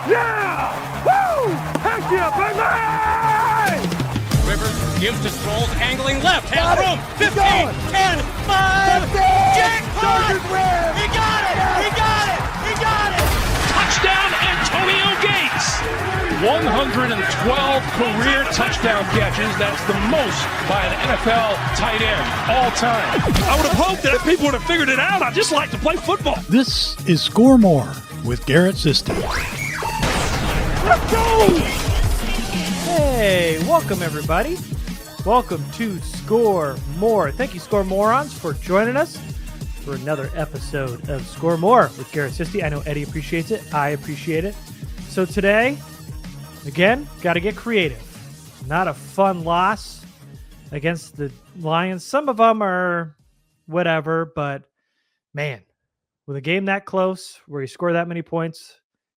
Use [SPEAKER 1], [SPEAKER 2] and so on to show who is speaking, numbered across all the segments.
[SPEAKER 1] Yeah! Woo! Heck yeah, baby!
[SPEAKER 2] Rivers gives to Sproles, angling left, has room, 15, 10, 5, jackpot! He got it! He got it! He got it!
[SPEAKER 3] Touchdown, Antonio Gates! 112 career touchdown catches. That's the most by an NFL tight end all time.
[SPEAKER 1] I would have hoped that people would have figured it out. I just like to play football.
[SPEAKER 4] This is Score More with Garrett Sisti.
[SPEAKER 1] Let's go!
[SPEAKER 5] Hey, welcome everybody. Welcome to Score More. Thank you, Score Morons, for joining us for another episode of Score More with Garrett Sisti. I know Eddie appreciates it. I appreciate it. So today, again, got to get creative. Not a fun loss against the Lions. Some of them are whatever, but man, with a game that close, where you score that many points,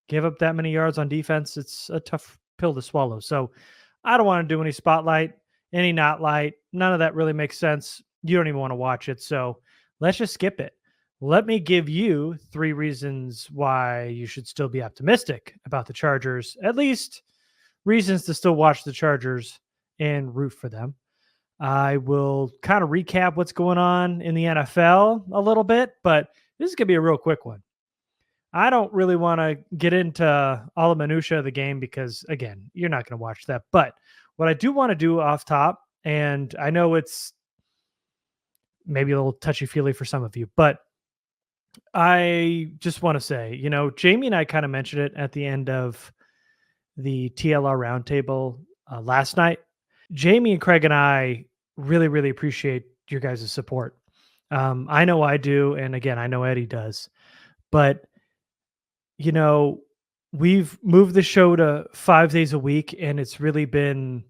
[SPEAKER 5] give up that many yards on defense, it's a tough pill to swallow. So I don't want to do any spotlight, any not light. None of that really makes sense. You don't even want to watch it. So let's just skip it. Let me give you 3 reasons why you should still be optimistic about the Chargers, at least reasons to still watch the Chargers and root for them. I will kind of recap what's going on in the NFL a little bit, but this is going to be a real quick one. I don't really want to get into all the minutia of the game because, again, you're not going to watch that. But what I do want to do off top, and I know it's maybe a little touchy-feely for some of you, but I just want to say, Jamie and I kind of mentioned it at the end of the TLR roundtable last night. Jamie and Craig and I really, really appreciate your guys' support. I know I do. And again, I know Eddie does. But, we've moved the show to 5 days a week, and it's really been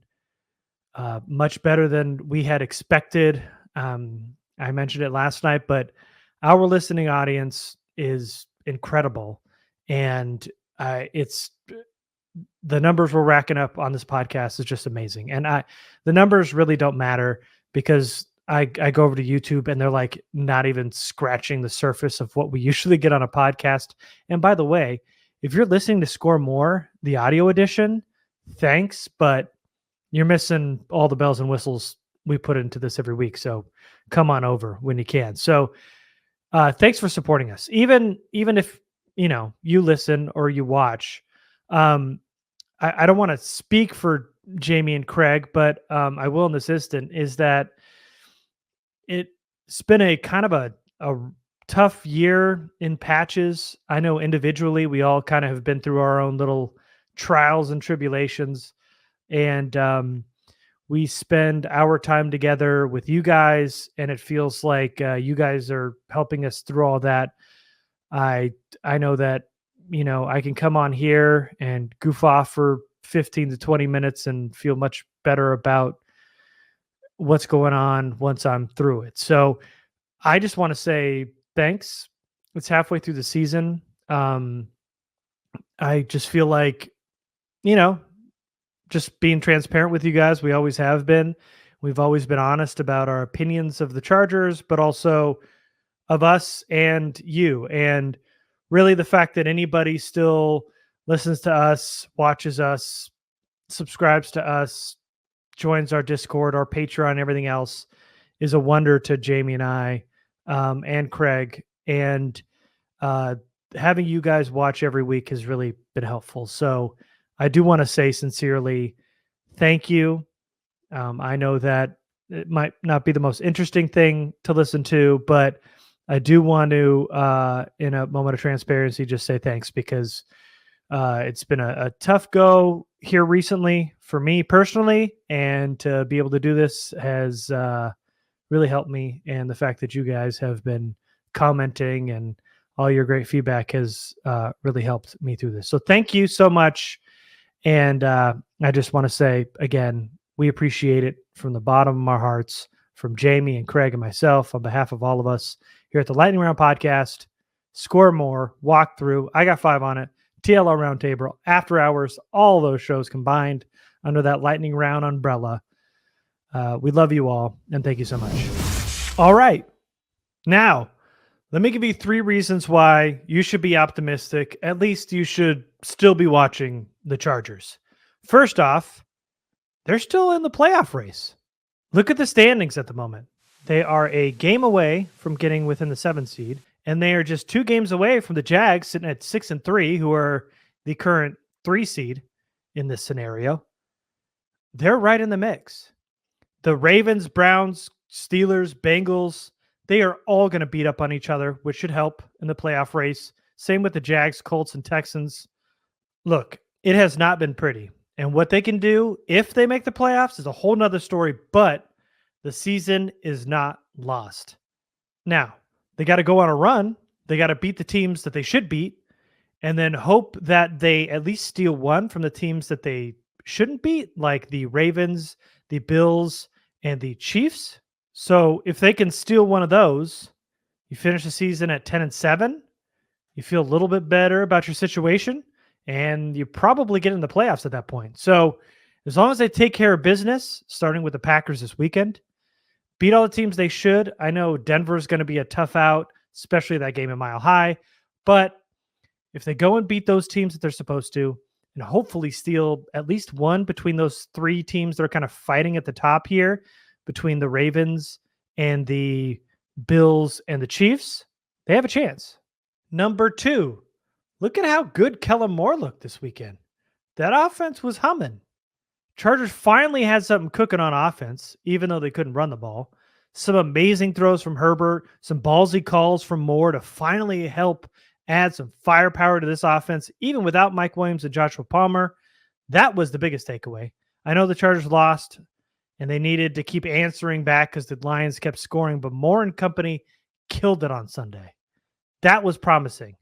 [SPEAKER 5] much better than we had expected. I mentioned it last night, but our listening audience is incredible. And it's the numbers we're racking up on this podcast is just amazing. And the numbers really don't matter because I go over to YouTube and they're like not even scratching the surface of what we usually get on a podcast. And by the way, if you're listening to Score More, the audio edition, thanks, but you're missing all the bells and whistles we put into this every week. So come on over when you can. So thanks for supporting us. Even if, you listen or you watch, I don't want to speak for Jamie and Craig, but I will in this instant, is that it's been a kind of a tough year in patches. I know individually we all kind of have been through our own little trials and tribulations, and we spend our time together with you guys, and it feels like you guys are helping us through all that. I know that, I can come on here and goof off for 15 to 20 minutes and feel much better about what's going on once I'm through it. So I just want to say thanks. It's halfway through the season. I just feel like, just being transparent with you guys. We always have been. We've always been honest about our opinions of the Chargers, but also of us and you. And really the fact that anybody still listens to us, watches us, subscribes to us, joins our Discord, our Patreon, everything else is a wonder to Jamie and I and Craig. And having you guys watch every week has really been helpful. So I do want to say sincerely, thank you. I know that it might not be the most interesting thing to listen to, but I do want to, in a moment of transparency, just say thanks because it's been a tough go here recently for me personally, and to be able to do this has really helped me. And the fact that you guys have been commenting and all your great feedback has really helped me through this. So thank you so much. And I just want to say, again, we appreciate it from the bottom of our hearts, from Jamie and Craig and myself, on behalf of all of us here at the Lightning Round Podcast. Score More, Walkthrough, I Got 5 on it, TLR Roundtable, After Hours, all those shows combined under that Lightning Round umbrella. We love you all, and thank you so much. All right. Now, Let me give you 3 reasons why you should be optimistic. At least you should still be watching the Chargers. First off, they're still in the playoff race. Look at the standings at the moment. They are a game away from getting within the 7th seed, and they are just 2 games away from the Jags sitting at 6-3, who are the current 3 seed in this scenario. They're right in the mix. The Ravens, Browns, Steelers, Bengals, they are all going to beat up on each other, which should help in the playoff race. Same with the Jags, Colts, and Texans. Look, it has not been pretty. And what they can do if they make the playoffs is a whole nother story, but the season is not lost. Now, they got to go on a run. They got to beat the teams that they should beat, and then hope that they at least steal one from the teams that they shouldn't beat, like the Ravens, the Bills, and the Chiefs. So if they can steal one of those, you finish the season at 10-7, you feel a little bit better about your situation, and you probably get in the playoffs at that point. So as long as they take care of business, starting with the Packers this weekend, beat all the teams they should. I know Denver's going to be a tough out, especially that game in Mile High. But if they go and beat those teams that they're supposed to, and hopefully steal at least one between those 3 teams that are kind of fighting at the top here, between the Ravens and the Bills and the Chiefs, they have a chance. Number 2, look at how good Kellen Moore looked this weekend. That offense was humming. Chargers finally had something cooking on offense, even though they couldn't run the ball. Some amazing throws from Herbert, some ballsy calls from Moore to finally help add some firepower to this offense, even without Mike Williams and Joshua Palmer. That was the biggest takeaway. I know the Chargers lost, and they needed to keep answering back because the Lions kept scoring, but Moore and company killed it on Sunday. That was promising.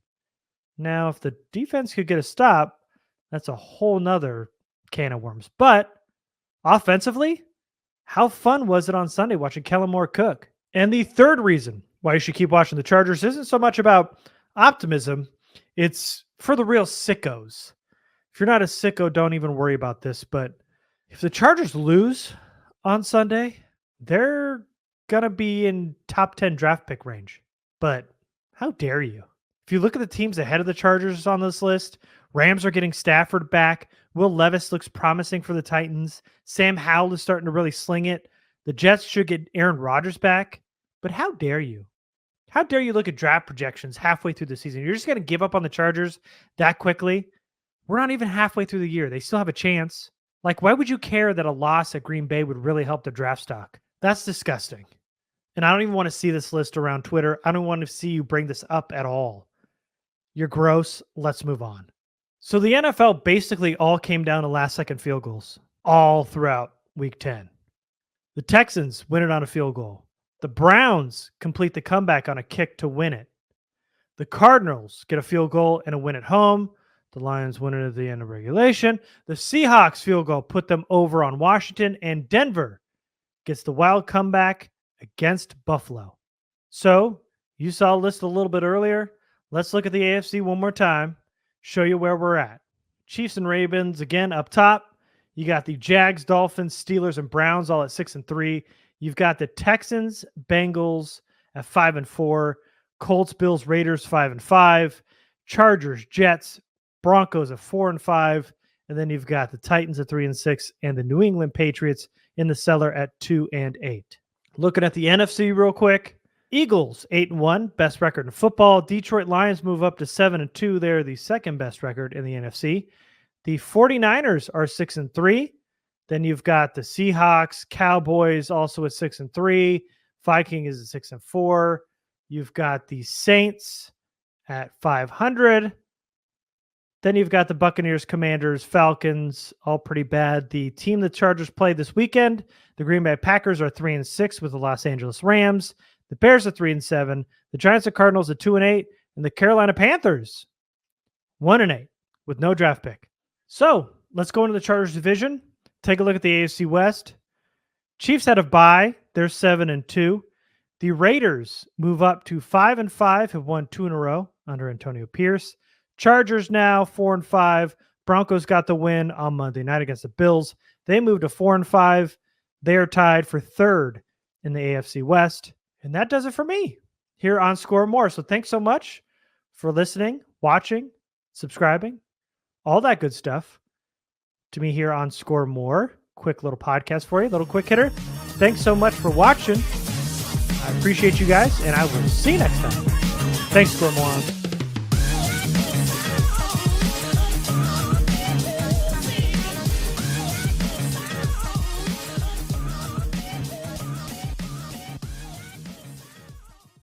[SPEAKER 5] Now, if the defense could get a stop, that's a whole nother can of worms. But offensively, how fun was it on Sunday watching Kellen Moore cook? And the third reason why you should keep watching the Chargers isn't so much about optimism. It's for the real sickos. If you're not a sicko, don't even worry about this. But if the Chargers lose on Sunday, they're going to be in top 10 draft pick range. But how dare you? If you look at the teams ahead of the Chargers on this list, Rams are getting Stafford back. Will Levis looks promising for the Titans. Sam Howell is starting to really sling it. The Jets should get Aaron Rodgers back. But how dare you? How dare you look at draft projections halfway through the season? You're just going to give up on the Chargers that quickly? We're not even halfway through the year. They still have a chance. Like, why would you care that a loss at Green Bay would really help the draft stock? That's disgusting. And I don't even want to see this list around Twitter. I don't want to see you bring this up at all. You're gross. Let's move on. So the NFL basically all came down to last-second field goals all throughout Week 10. The Texans win it on a field goal. The Browns complete the comeback on a kick to win it. The Cardinals get a field goal and a win at home. The Lions win it at the end of regulation. The Seahawks field goal put them over on Washington, and Denver gets the wild comeback against Buffalo. So you saw a list a little bit earlier. Let's look at the AFC one more time, show you where we're at. Chiefs and Ravens again up top. You got the Jags, Dolphins, Steelers, and Browns all at 6-3. You've got the Texans, Bengals at 5-4, Colts, Bills, Raiders 5-5, Chargers, Jets, Broncos at 4-5, and then you've got the Titans at 3-6, and the New England Patriots in the cellar at 2-8. Looking at the NFC real quick, Eagles 8-1, best record in football. Detroit Lions move up to 7-2. They're the second best record in the NFC. The 49ers are 6-3. Then you've got the Seahawks, Cowboys also at 6-3. Vikings is at 6-4. You've got the Saints at 500. Then you've got the Buccaneers, Commanders, Falcons, all pretty bad. The team the Chargers played this weekend, the Green Bay Packers are 3-6 with the Los Angeles Rams. The Bears are 3-7. The Giants and Cardinals are 2-8, and the Carolina Panthers 1-8 with no draft pick. So let's go into the Chargers division. Take a look at the AFC West. Chiefs had a bye. They're 7-2. The Raiders move up to 5-5, have won 2 in a row under Antonio Pierce. Chargers now 4-5. Broncos got the win on Monday night against the Bills. They moved to 4-5. They are tied for third in the AFC West. And that does it for me. here on Score More. So thanks so much for listening, watching, subscribing, all that good stuff to me here on Score More. Quick little podcast for you, little quick hitter. Thanks so much for watching. I appreciate you guys, and I will see you next time. Thanks, Score Morons.